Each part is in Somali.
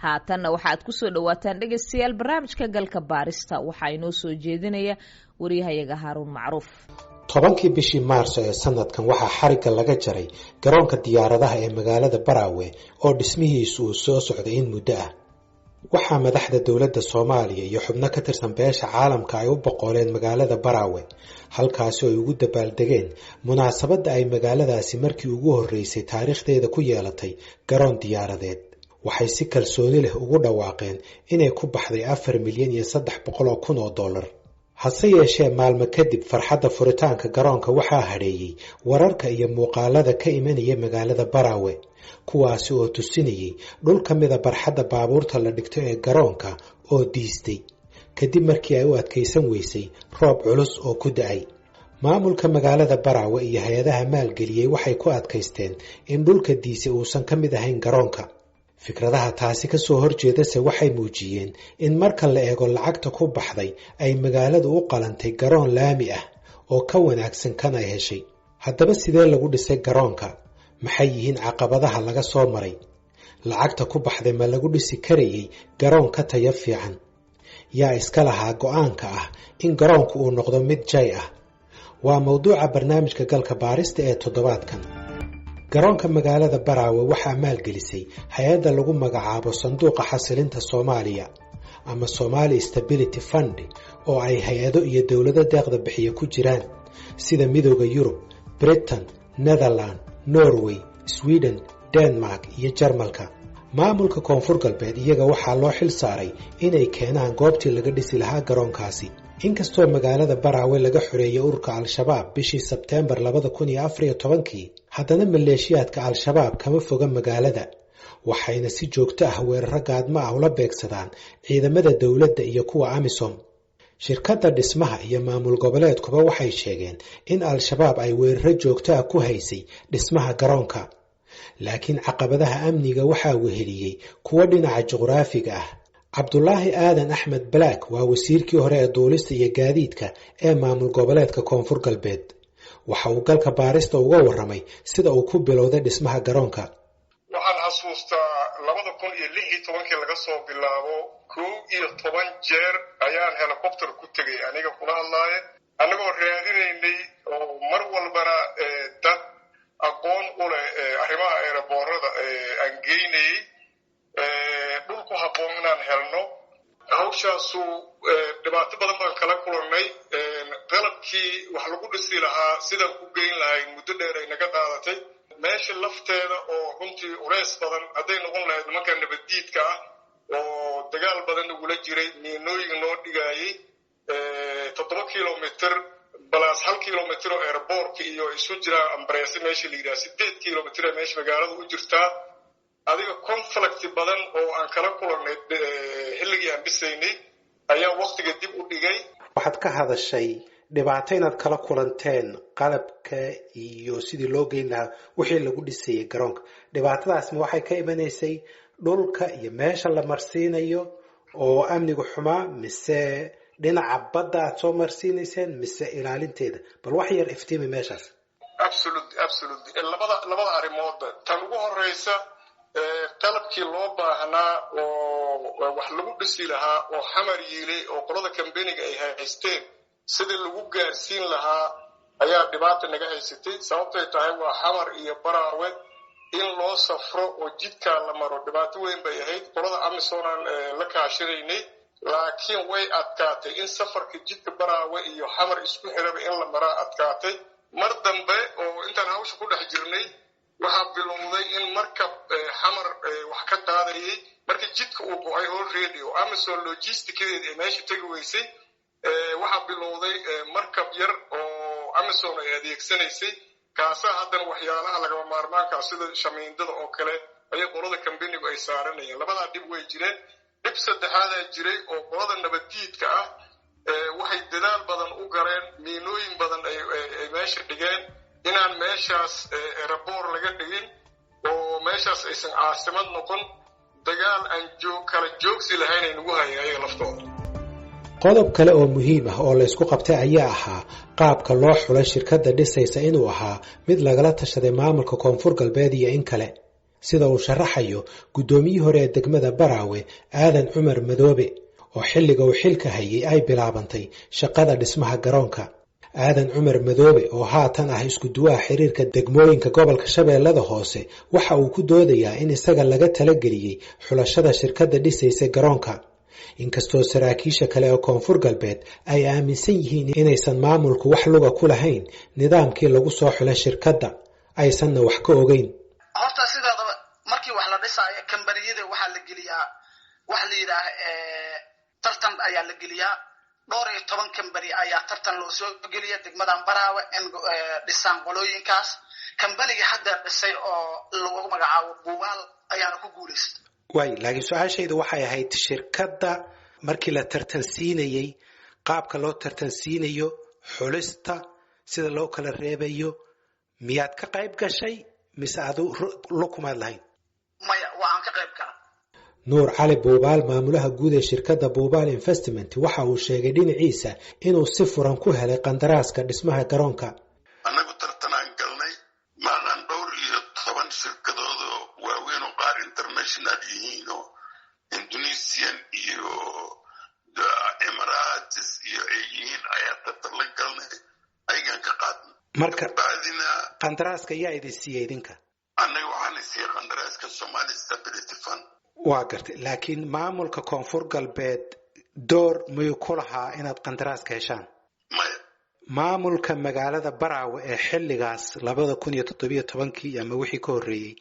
haatanna waxaad ku soo dhawaataan dhegaystayaal barnaamijka galka baarista waxaa inoo soo jeedinaya wariyahayaga Haaruun Macruuf. 10kii bishii Maarso ee sanadkan waxaa xariga laga jaray garoonka diyaaradaha ee magaalada Baraawe oo dhismihiisu uu soo socday in muddo ah. waxaa madaxda dawladda Soomaaliya iyo xubno ka tirsan beesha caalamka ay u boqoleen magaalada Baraawe halkaas oo ay ugu dabaaldegeen munaasabadda ay magaaladaasi markii ugu horeysay taariikhdeeda ku yeelatay garoon diyaaradeed. waxay si kalsooni leh ugu dhawaaqeen inay ku baxday 4,300,000 oo dollar. hase yeeshee maalmo kadib farxadda furitaanka garoonka waxaa hadheeyay wararka iyo muuqaalada ka imanaya magaalada Baraawe kuwaasi oo tusinayay dhul ka mid ah barxadda baabuurta la dhigto ee garoonka oo diistay kadib markii ay u adkaysan weysay roob culus oo ku da'ay. maamulka magaalada Baraawe iyo hay'adaha maalgeliyay waxay ku adkaysteen in dhulka diisay uusan ka mid ahayn garoonka. fikradaha taasi ka soo horjeedase waxay muujiyeen in marka la eego lacagta ku baxday ay magaaladu u qalantay garoon laami ah oo ka wanaagsan kan ay heshay. haddaba sidee lagu dhisay garoonka? maxay yihiin caqabadaha laga soo maray? lacagta ku baxday ma lagu dhisi karayay garoon ka tayo fiican? yaa iska lahaa go'aanka ah in garoonku uu noqdo mid jay ah? waa mawduuca barnaamijka galka baarista ee toddobaadkan. garoonka magaalada Baraawe waxaa maalgelisay hay'adda lagu magacaabo Sanduuqa Xasilinta Soomaaliya ama Somali Stability Fund oo ay hay'ado iyo dawlado deeqda bixiya ku jiraan sida Midowga Yurub, Britain, Netherlands, Norway, Sweden, Denmark iyo Jarmalka. maamulka Koonfur Galbeed iyaga waxaa loo xil saaray inay keenaan goobtii laga dhisi lahaa garoonkaasi. inkastoo magaalada Baraawe laga xoreeyay ururka Al-Shabaab bishii Sebteembar 2014 haddana maleeshiyaadka Al-Shabaab kama foga magaalada waxayna si joogto ah weeraro gaadmo ah ula beegsadaan ciidamada dawladda iyo kuwa AMISOM. shirkadda dhismaha iyo maamul goboleedkuba waxay sheegeen in Al-Shabaab ay weeraro joogto ah ku haysay dhismaha garoonka. laakiin caqabadaha amniga waxaa weheliyay kuwa dhinaca juqraafiga ah. Cabdullaahi Aadan Axmed Black waa wasiirkii hore ee duulista iyo gaadiidka ee maamul goboleedka Koonfur Galbeed. waxa uu galka baarista uga warramay sida uu ku bilowday dhismaha garoonka. waxaan xasuustaa 2016 laga soo bilaabo 11 jeer ayaan helicopter ku tagay aniga kula hadlaaye anagoo raadinaynay oo mar walbana dad aqoon u leh arrimaha aeroboorada aan geynayay dhulku habboon inaan helno. hawshaasu dhibaato badan baan kala kulannay. qalabkii wax lagu dhisi lahaa sidaan ku geyn lahayn muddo dheer ay naga qaadatay. meesha lafteeda oo runtii culays badan hadday noqon lahayd nimanka nabaddiidka ah oo dagaal badan nagula jiray miinooyin noo dhigaayay 7 kilomitir balaas 1 kilomitir oo airportka iyo isu jira ambareesi meesha la yidhaha 8 kilomitir ee meesha magaalada u jirtaa. adiga conflict badan oo aan kala kulannay xilligii aan dhisaynay ayaa waqtiga dib u dhigay. waxaad ka hadashay dhibaato inaad kala kulanteen qalabka iyo sidii loo geyn lahaa wixii lagu dhisayay garoonka. dhibaatadaasna waxay ka imanaysay dhulka iyo meesha la marsiinayo oo amnigu xumaa mise dhinaca badda aad soo marsiinayseen mise ilaalinteeda? bal wax yar iftiimi meeshaas. absolutely labada arrimood tan ugu horeysa qalabkii loo baahnaa oo wax lagu dhisi lahaa oo xamar yiilay oo qolada kambaniga ay haysteen sidii lagu gaarsiin lahaa ayaa dhibaata naga haysatay. sababtay tahay waa xamar iyo Baraawe in loo safro oo jidkaa la maro dhibaato weyn bay ahayd. qolada AMISOM aan la kaashanaynay laakiin way adkaatay in safarka jidka Baraawe iyo xamar isku xiraba in la maraa adkaatay. mar dambe oo intaan hawsha ku dhex jirnay waxaa bilowday in markab xamar wax ka qaadayay markii jidka uu go'ay already oo AMISOM logisticadeeda ay meesha tagi weysay. waxaa bilowday markab yar oo AMISOM ay adeegsanaysay kaasaa haddana waxyaalaha lagama maarmaanka sida shamiindada oo kale ayay qolada kambanigu ay saaranayeen. labadaa dhib way jireen. dhib saddexaadaa jiray oo qolada nabaddiidka ah waxay dadaal badan u gareen miinooyin badan ay meesha dhigeen inaan meeshaas airport laga dhigin oo meeshaas aysan caasimad noqon. dagaal aan kala joogsi lahayn ay nagu hayeen ayaga laftooda. qodob kale oo muhiim ah oo la isku qabtay ayaa ahaa qaabka loo xulay shirkadda dhisaysa inuu ahaa mid lagala tashaday maamulka Koonfur Galbeed iyo in kale. sida uu sharaxayo guddoomiyihii hore ee degmada Baraawe Aadan Cumar Madoobe oo xilliga uu xilka hayay ay bilaabantay shaqada dhismaha garoonka. Aadan Cumar Madoobe oo haatan ah isku duwaha xiriirka degmooyinka gobolka Shabeellada Hoose waxa uu ku doodayaa in isaga laga talageliyay xulashada shirkadda dhisaysa garoonka. Inkastoo saraakiisha kale ee Koonfur Galbeed ay aaminsan yihiin inaysan maamulku wax luga ku lahayn nidaamkii lagu soo xulay shirkadda, aysanna wax ka ogeyn. Horta sidaadaba markii wax la dhisaayo kambariyada waxa la geliyaa wax la yiraahdo tartan ayaa la geliyaa. 12 kambari ayaa tartan loo soo geliya degmadan Baraawe in dhisaan qolooyinkaas. Kambaniga hadda dhisay oo lagu magacaabo Buubaal ayaana ku guuleystay. Laakiin su'aashaydu waxay ahayd shirkadda markii la tartansiinayay qaabka loo tartansiinayo xulista sida loo kala reebayo miyaad ka qayb gashay mise adu lukumaad lahayn? Maya waan ka qayb galay. Nuur Cali Buubaal maamulaha guud ee shirkadda Buubaal Investment waxa uu sheegay dhinaciisa inuu si furan ku helay qandaraaska dhismaha garoonka. Anagu tartanaan galnay maalan 12 shirkadood oo waaweyn oo qaar international yihiin oo Indonesian iyo Emirates iyo ay yihiin ayaa tartan la galnay ayagan ka qaadnay. Marka baadina qandaraaska yaa idin siiyay idinka? Anagu waxaan siiyay qandaraaska Somali Stability Fund. Waa gartay, laakiin maamulka Koonfur Galbeed door miyuu ku lahaa inaad qandaraaska heshaan? Maya. Maamulka magaalada Baraawe ee xilligaas 2017 ama wixii ka horreeyay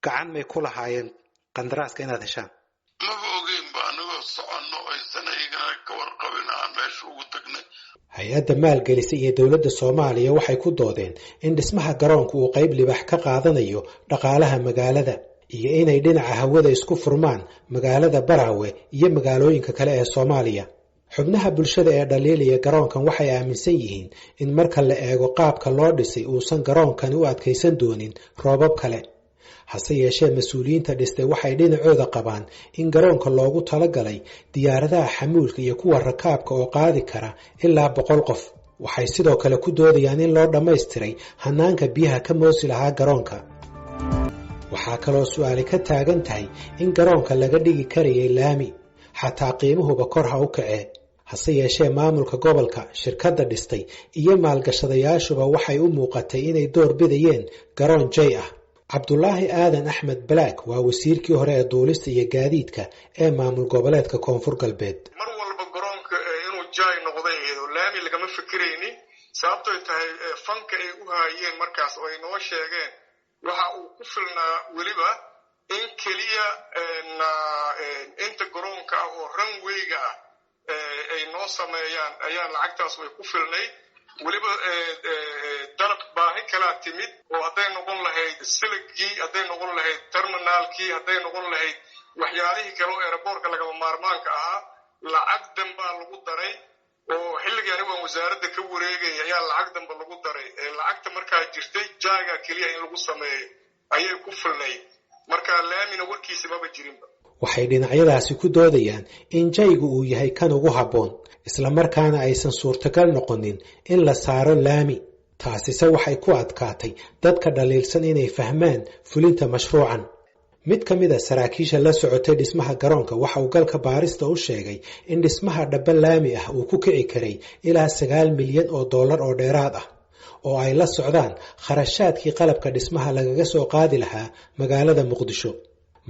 gacan may ku lahaayeen qandaraaska inaad heshaan? Ma ogeyn ba anagoo soconno aysan ayagana ka warqabin aan meesha ugu tagnay. Hay-adda maalgelisay iyo dowladda Soomaaliya waxay ku doodeen in dhismaha garoonku uu qayb libaax ka qaadanayo dhaqaalaha magaalada iyo inay dhinaca hawada isku furmaan magaalada Baraawe iyo magaalooyinka kale ee Soomaaliya. Xubnaha bulshada ee dhaliilaya garoonkan waxay aaminsan yihiin in marka la eego qaabka loo dhisay uusan garoonkan u adkaysan doonin roobab kale. Hase yeeshee mas'uuliyiinta dhistay waxay dhinacooda qabaan in garoonka loogu talagalay diyaaradaha xamuulka iyo kuwa rakaabka oo qaadi kara ilaa 100 qof. Waxay sidoo kale ku doodayaan in loo dhammaystiray hanaanka biyaha ka moosi lahaa garoonka. Waxaa kaloo su'aali ka taagan tahay in garoonka laga dhigi karayay laami xataa qiimuhuba kor ha u kacee. Hase yeeshee maamulka gobolka, shirkadda dhistay iyo maalgashadayaashuba waxay u muuqatay inay door bidayeen garoon jay ah. Cabdulaahi Aadan Axmed Black waa wasiirkii hore ee duulista iyo gaadiidka ee maamul goboleedka Koonfur Galbeed. Mar walba garoonka inuu jay noqday iyadoo laami lagama fikiraynin sababtoo tahay fanka ay u haayeen markaas oo ay noo sheegeen waxa uu ku filnaa weliba in keliya inta garoonka oo runway-ga ay noo sameeyaan ayaa lacagtaas way ku filnay. weliba dalab baahi kala timid oo hadday noqon lahayd siligii, hadday noqon lahayd terminalkii, hadday noqon lahayd waxyaalihii kale oo airportka lagama maarmaanka ahaa, lacag danbaa lagu daray oo xilligii anigu aan wasaaradda ka wareegay ayaa lacag danba lagu daray. Lacagta markaa jirtay jaaga keliya in lagu sameeyo ayay ku filnay. Marka laamina warkiisa maba jirinba. Waxay dhinacyadaasi ku doodayaan in jaygu uu yahay kan ugu habboon, isla markaana aysan suurtagal noqonin in la saaro laami. Taasise waxay ku adkaatay dadka dhaliilsan inay fahmaan fulinta mashruucan. Mid ka mid ah saraakiisha la socotay dhismaha garoonka waxa uu galka baarista u sheegay in dhismaha dhaba laami ah uu ku kici karay ilaa $9 milyan oo dheeraad ah oo ay la socdaan kharashaadkii qalabka dhismaha lagaga soo qaadi lahaa magaalada Muqdisho.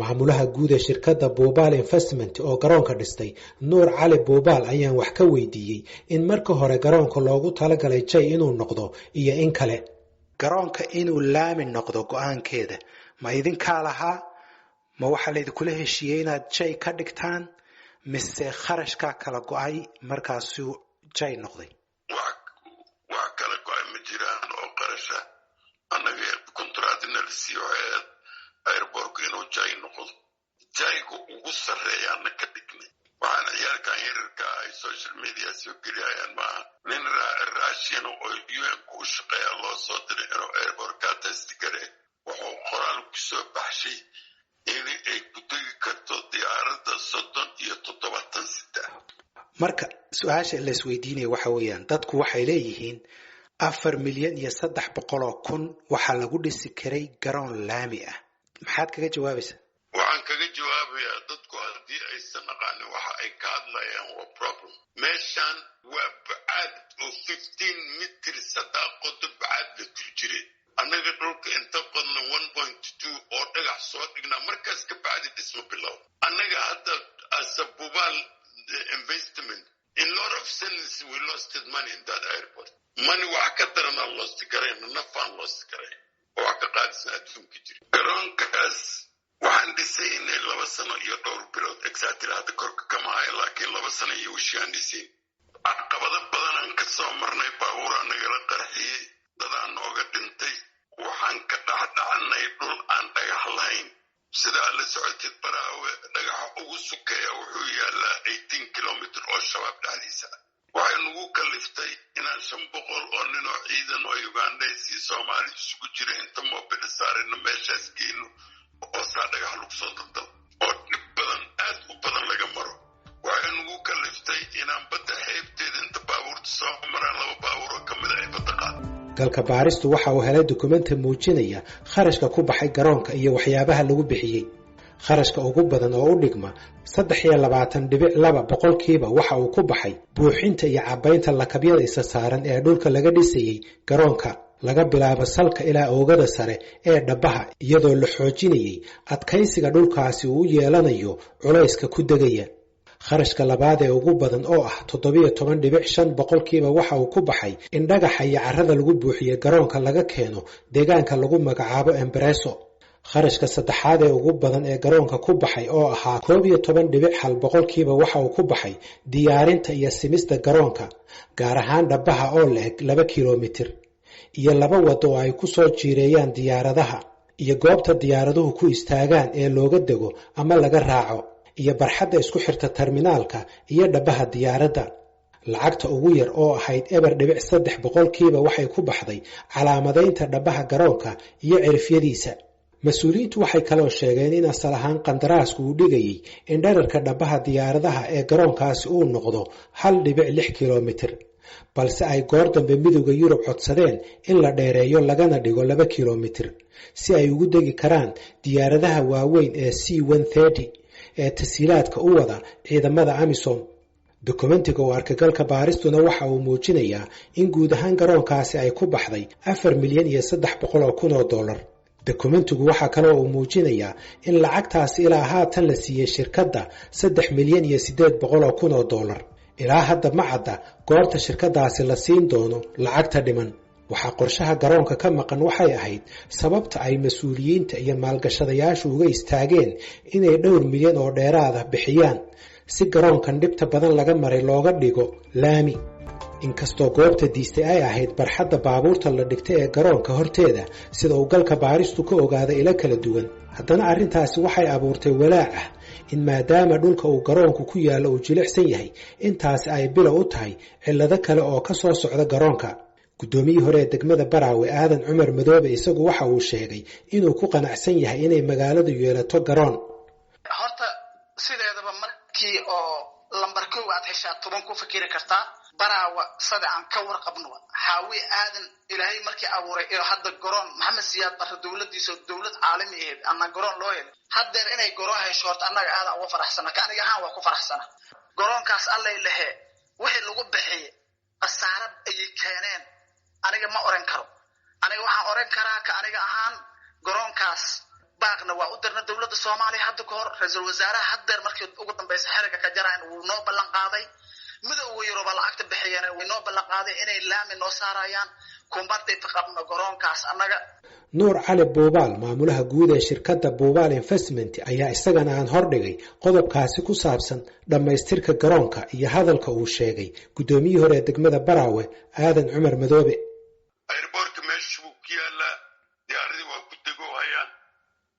Maamulaha guud ee shirkadda Buubaal Investment oo garoonka dhistay, Nuur Cali Buubaal, ayaan wax ka weydiiyey in marka hore garoonka loogu talagalay jay inuu noqdo iyo in kale. Garoonka inuu laami noqdo go'aankeeda ma idinkaa lahaa? Ma waxaa laydinkula heshiiyey inaad jay ka dhigtaan mise kharashkaa kala go'ay markaasuu jay noqday? wax kala go'ay ma jiraan oo qarasha. Annaga kontraadina la siiyo airportka inuu jay noqdo. Jaygu ugu sarreeyaana ka dhignay. Waxaan ciyaalkan yararka ay social media soo geliyayaan maaha. Nin raashin oo UN-ku u shaqeeya loo soo diray inuu airportka testi garee. Wuxuu qoraal ku soo baxshay in ay ku tegi karto diyaaradda 37. Marka su'aasha la isweydiinaya waxa weeyaan, dadku waxay leeyihiin 4,300,000 waxa lagu dhisi karay garoon laami ah. maxaad kaga jawaabaysaa? waxaan kaga jawaabayaa dadku haddii aysan aqaanin waxa ay ka hadlayaan waa problem. meeshaan waa bacaad oo 15 mitrs hadaa qodo bacaad la ku jire. annaga dhulka inta qodna 1.2 oo dhagax soo dhignaa markaas ka bacdi dhismo bilow. annaga hadda asabubaal investment in lot of sense we lost money in that airport. money wax ka darana lost garayna nafaan lost garay oo wax ka qaadisna adduunka jira. garoonkaas waxaan dhisaynay 2 sano iyo dhowr bilood exactly hadda korka kama hayo laakiin 2 sano iyo wishii aan dhisay. caqabado badan aan ka soo marnay baabuur nagala qarxiyey dadaan nooga dhintay. waxaan ka dhaxdhacanay dhul aan dhagax lahayn. sidaa la socotid Baraawe dhagaxa ugu sukeeya wuxuu yaalaa 18 kilomitr oo shabaab dhexdiisa. waxay nagu kaliftay inaan 500 oo nin oo ciidan oo Ugandese iyo Soomaali isugu jira inta mobil saarina meeshaas geeno oo saa dhagax lagu soo daldal oo dhib badan aad u badan laga maro. waxay nagu kaliftay inaan badda xeebteeda inta baabuurta soo maraan 2 baabuur oo ka mid ah ay badda qaad. galka baaristu waxa uu helay dukumenti muujinaya kharashka ku baxay garoonka iyo waxyaabaha lagu bixiyey. kharashka ugu badan oo u dhigma 23.2 boqolkiiba waxa uu ku baxay buuxinta iyo cabaynta lakabyada isa saaran ee dhulka laga dhisayey garoonka laga bilaabo salka ilaa oogada sare ee dhabaha iyadoo la xoojinayay adkaysiga dhulkaasi uu yeelanayo culayska ku degaya. kharashka labaad ee ugu badan oo ah 17.5 boqolkiiba waxa uu ku baxay in dhagaxa iyo carrada lagu buuxiyo garoonka laga keeno deegaanka lagu magacaabo Empreso. kharashka saddexaad ee ugu badan ee garoonka ku baxay oo ahaa 11.1 boqolkiiba waxa uu ku baxay diyaarinta iyo simista garoonka gaar ahaan dhabaha oo leeg 2 kilomitir iyo 2 wado oo ay ku soo jiireeyaan diyaaradaha iyo goobta diyaaraduhu ku istaagaan ee looga dego ama laga raaco iyo barxadda isku xirta terminaalka iyo dhabaha diyaaradda. lacagta ugu yar oo ahayd 3 boqolkiiba waxay ku baxday calaamadaynta dhabaha garoonka iyo cirifyadiisa. mas-uuliyiintu waxay kaloo sheegeen in asal ahaan qandaraasku uu dhigayay in dherarka dhabaha diyaaradaha ee garoonkaasi uu noqdo 1.6 kilomitir balse ay goor dambe midowda Yurub codsadeen in la dheereeyo lagana dhigo 2 kilomitir si ay ugu degi karaan diyaaradaha waaweyn ee C-130 ee tasiilaadka u wada ciidamada AMISOM. dokumentiga oo arkagalka baaristuna waxa uu muujinayaa in guud ahaan garoonkaasi ay ku baxday 4,300,000 oo dollar. dokumentigu waxa kale oo uu muujinayaa in lacagtaasi ilaa haatan la siiyey shirkadda 3,800,000 oo dollar. ilaa hadda ma cadda goorta shirkadaasi la siin doono lacagta dhiman. waxaa qorshaha garoonka ka maqan waxay ahayd sababta ay mas-uuliyiinta iyo maalgashadayaashu uga istaageen inay 2 milyan oo dheeraad ah bixiyaan si garoonkan dhibta badan laga maray looga dhigo laami. inkastoo goobta diistay ay ahayd barxadda baabuurta la dhigtay ee garoonka horteeda sida uu galka baaristu ka ogaaday ilo kala duwan, haddana arrintaasi waxay abuurtay walaac ah in maadaama dhulka uu garoonku ku yaallo uu jilicsan yahay intaasi ay bilow u tahay cillado kale oo ka soo socda garoonka. guddoomiyihii hore ee degmada Baraawe Aadan Cumar Madoobe isagu waxa uu sheegay inuu ku qanacsan yahay inay magaaladu yeelato garoon. horta sideedaba markii oo lambar 1 aad heshaa 10 ku fikiri kartaa. Baraawe sida aan ka warqabno xaawi aadan ilaahay markii abuuray iyo hadda garoon Maxamed Siyaad Barre dawladdiisa dawlad caalami ah ama garoon loo helo haddeer inay garoon hesho horta annaga aad ugu faraxsana ka aniga ahaan waa ku faraxsana. garoonkaas allay lehe wixii lagu bixiyay qasaarad ay keeneen aniga ma oran karo. aniga waxaan oran karaa ka aniga ahaan garoonkaas baaqna waa u dirna dawladda Soomaaliya hadda ka hor ra'iisul wasaaraha haddeer markii ugu dambeysay xiriga ka jaraan uu noo ballan qaaday midowga Yurub lacagta bixiyeen way noo ballan qaaday inay laami noo saarayaan kumbartay taqabna garoonkaas annaga. Nuur Cali Buubaal maamulaha guud ee shirkadda Buubaal Investment ayaa isagana aan hordhigay qodobkaasi ku saabsan dhamaystirka garoonka iyo hadalka uu sheegay guddoomiyihii hore ee degmada Baraawe Aadan Cumar Madoobe. airportka meeshu ku yaala diyaaradii waa ku degoohayaan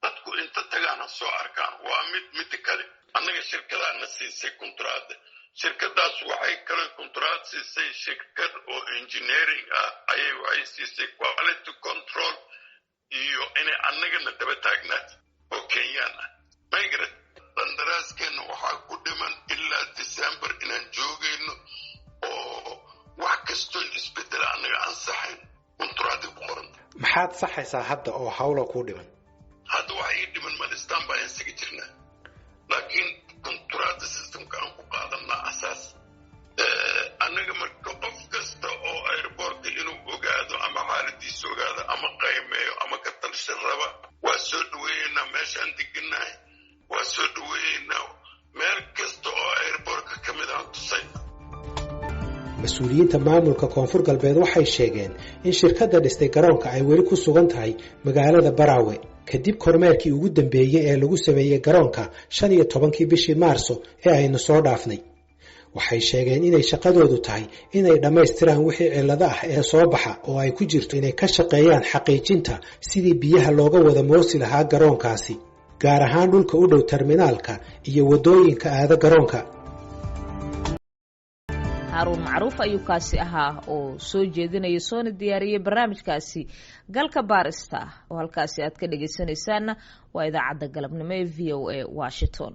dadku inta tagaana soo arkaan waa mid kale annaga shirkadaana siisay kontraad. shirkadaas waxay kale kontraad siisay shirkad oo engineering ah ayay waxay siisay quality control iyo inay annagana daba taagnaad oo Kenyaan ah. Migrant qandaraaskeena waxaa ku dhiman ilaa December inaan joogayno oo wax kastoo isbedel annaga ansaxayn kontraad ku qoran. maxaad saxaysaa hadda oo hawlo ku dhiman? hadda waxay dhaweeyeynaa meel kasta oo airbortka ka mid aan tusayna. mas-uuliyiinta maamulka koonfur galbeed waxay sheegeen in shirkadda dhistay garoonka ay weli ku sugan tahay magaalada Baraawe kadib kormeerkii ugu dambeeyey ee lagu sameeyey garoonka 15 bishii Maarso ee aynu soo dhaafnay. waxay sheegeen inay shaqadoodu tahay inay dhammaystiraan wixii cilado ah ee soo baxa oo ay ku jirto inay ka shaqeeyaan xaqiijinta sidii biyaha looga wada moosi lahaa garoonkaasi, gaar ahaan dhulka u dhow terminaalka iyo wadooyinka aada garoonka. هارون معروف ayuu kaasi ahaa oo soo jeedinaya soona diyaariyay barnaamijkaasi galka baarista oo halkaasi aad ka dhageysanaysaan waa idaacadda galabnimo ee VOA Washington.